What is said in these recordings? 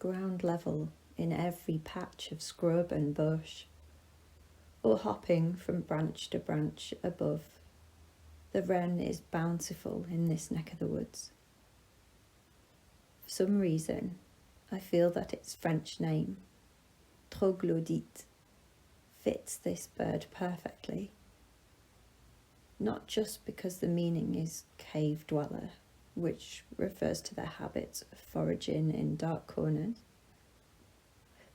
ground level in every patch of scrub and bush, or hopping from branch to branch above. The wren is bountiful in this neck of the woods. For some reason, I feel that its French name, troglodyte, fits this bird perfectly. Not just because the meaning is cave dweller, which refers to their habits of foraging in dark corners,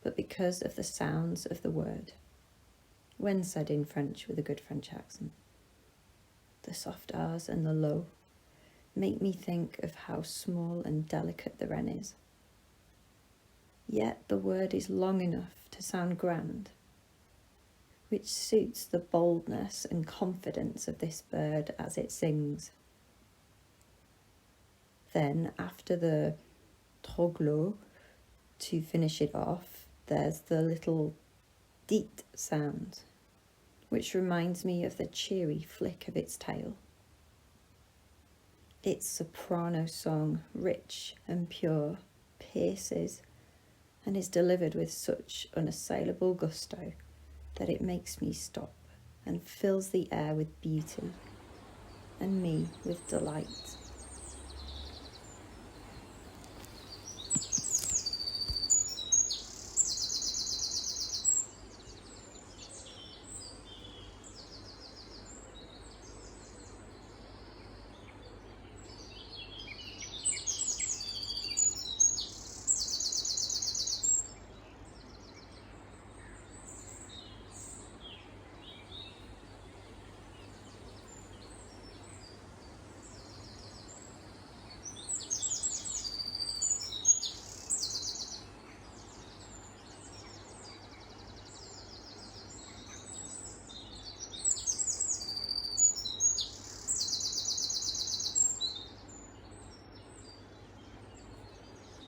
but because of the sounds of the word, when said in French with a good French accent. The soft R's and the low make me think of how small and delicate the wren is. Yet the word is long enough to sound grand, which suits the boldness and confidence of this bird as it sings. Then, after the troglo, to finish it off, there's the little dit sound, which reminds me of the cheery flick of its tail. Its soprano song, rich and pure, pierces and is delivered with such unassailable gusto that it makes me stop and fills the air with beauty and me with delight.